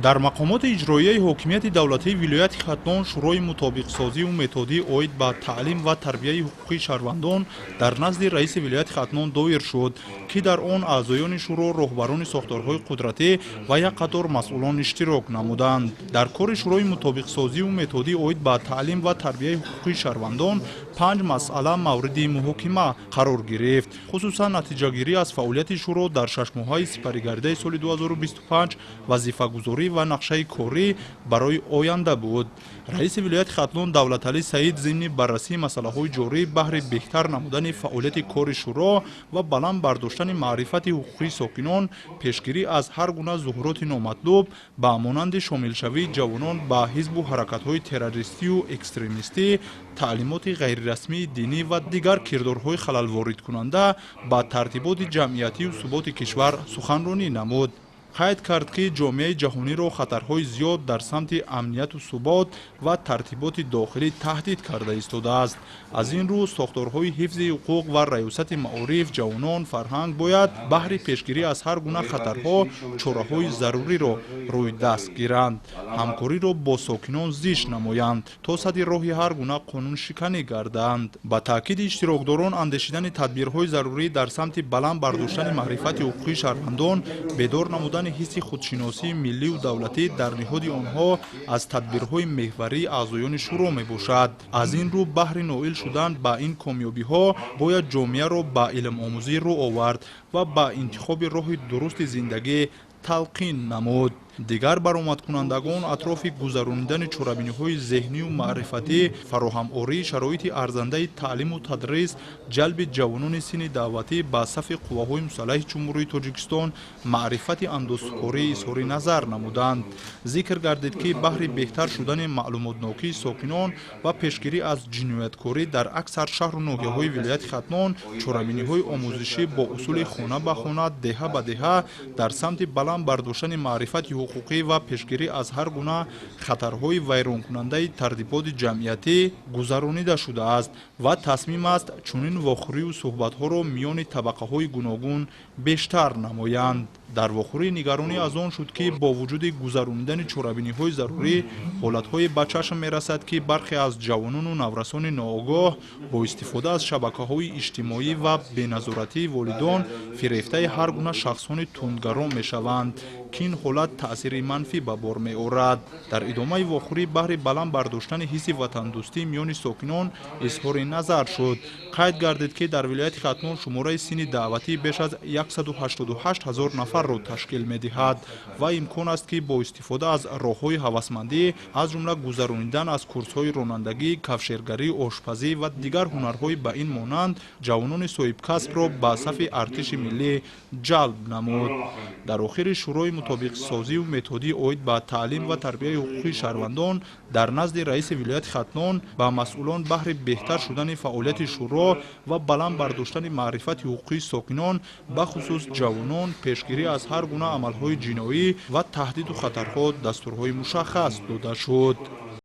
дар мақомоти иҷроияи ҳокимияти давлатии вилояти Хатнон шӯрои мутобиқсозиву методӣ оид ба таълим ва тарбияи ҳуқуқи шаҳрвандон дар назди раиси вилояти Хатнон доир шуд, ки дар он аъзоёни шӯро, роҳбарони сохторҳои қудратӣ ва як қатор масъулон иштирок намуданд. Дар кори шӯрои мутобиқсозиву методӣ оид ба таълим ва тарбияи ҳуқуқи шаҳрвандон 5 масъала мавриди муҳокима қарор гирифт. Хусусан натиҷагирӣ аз фаъолияти шӯро дар 6 моҳаи сипаригардаи соли 2025, вазифагузорӣ ва нақшаи корӣ барои оянда буд. раиси вилояти Хатнон Давлаталӣ Саид зимни баррасии масъалаҳои ҷорӣ баҳри беҳтар намудани фаъолияти кори шӯро ва баланд бардоштани маърифати ҳуқуқи сокинон, пешгирӣ аз ҳар гуна зуҳуроти номатлуб ба монанди шомилшавии ҷавонон ба ҳизбу ҳаракатҳои террористию экстремистӣ, таълимоти ғайрирасмии динӣ ва дигар кирдорҳои халалворидкунанда ба тартиботи ҷамъиятию суботи кишвар суханронӣ намуд. қайд кард, ки ҷомеаи ҷаҳониро хатарҳои зиёд дар самти амнияту субот ва тартиботи дохилӣ таҳдид карда истодааст. аз ин рӯ сохторҳои ҳифзи ҳуқуқ ва раёсати маориф, ҷавонон, фарҳанг бояд баҳри пешгирӣ аз ҳар гуна хатарҳо чораҳои заруриро рӯй даст гиранд, ҳамкориро бо сокинон зишт намоянд, то садди роҳи ҳар гуна қонуншиканӣ гарданд. ба таъкиди иштирокдорон андешидани тадбирҳои зарурӣ дар самти баланд бардоштани маърифати ҳуқуқи шаҳрвандон, бедор намудани ҳисси худшиносии милливу давлатӣ дар ниҳоди онҳо аз тадбирҳои меҳварии аъзоёни шӯро мебошад. аз ин рӯ баҳри ноил шудан ба ин комёбиҳо бояд ҷомеаро ба илмомӯзӣ рӯ овард ва ба интихоби роҳи дурусти зиндагӣ талқин намуд. дигар баромадкунандагон атрофи гузарондани чорабиниҳои зеҳнию маърифатӣ, фароҳамории шароити арзандаи таълиму тадрис, ҷалби ҷавонони синни даъватӣ ба сафи қувваҳои мусаллаҳи ҷумҳурии Тоҷикистон, маърифати андозхории изҳори назар намуданд. зикр гардид, ки баҳри беҳтар шудани маълумотнокии сокинон ва пешгирӣ аз ҷинояткорӣ дар аксар шаҳру ноҳияҳои вилояти Хатнон, чорабиниҳои омӯзишӣ бо усули хона ба хона, деҳа ба деҳа дар самти баланд бардоштани маърифати ҳуқуқӣ ва пешгирӣ аз ҳар гуна хатарҳои вайронкунандаи тартиботи ҷамъиятӣ гузаронида шудааст ва тасмим аст чунин вохӯриву суҳбатҳоро миёни табақаҳои гуногун бештар намоянд. дар вохӯрӣ нигаронӣ аз он шуд, ки бо вуҷуди гузарондани чорабиниҳои зарурӣ, ҳолатҳое ба чашм мерасад, ки бархе аз ҷавонону наврасони ноогоҳ бо истифода аз шабакаҳои иҷтимоӣ ва беназоратии волидон фирефтаи ҳар гуна шахсони тундгарон мешаванд, ки ин ҳолат таъсири манфӣ ба бор меорад. дар идомаи вохӯрӣ баҳри баланд бардоштани ҳисси ватандӯстӣ миёни сокинон изҳори назар шуд. қайд гардид, ки дар вилояти Хатнон шумораи синни даъватӣ беш аз 188 000 нафарро ташкил медиҳад ва имкон аст, ки бо истифода аз роҳҳои ҳавасмандӣ, аз ҷумла гузаронидан аз курсҳои ронандагӣ, кавшергарӣ, ошпазӣ ва дигар ҳунарҳои ба ин монанд ҷавонони соҳибкасбро ба сафи артиши миллӣ ҷалб намуд. дар охири шӯрои мутобиқсозиву методӣ оид ба таълим ва тарбияи ҳуқуқи шаҳрвандон дар назди раиси вилояти Хатнон ба масъулон баҳри беҳтар шудани фаъолияти шӯро ва баланд бардоштани маърифати ҳуқуқи сокинон, бахусус ҷавонон, пешгирӣ аз ҳар гуна амалҳои ҷиноӣ ва таҳдиду хатарҳо дастурҳои мушаххас дода шуд.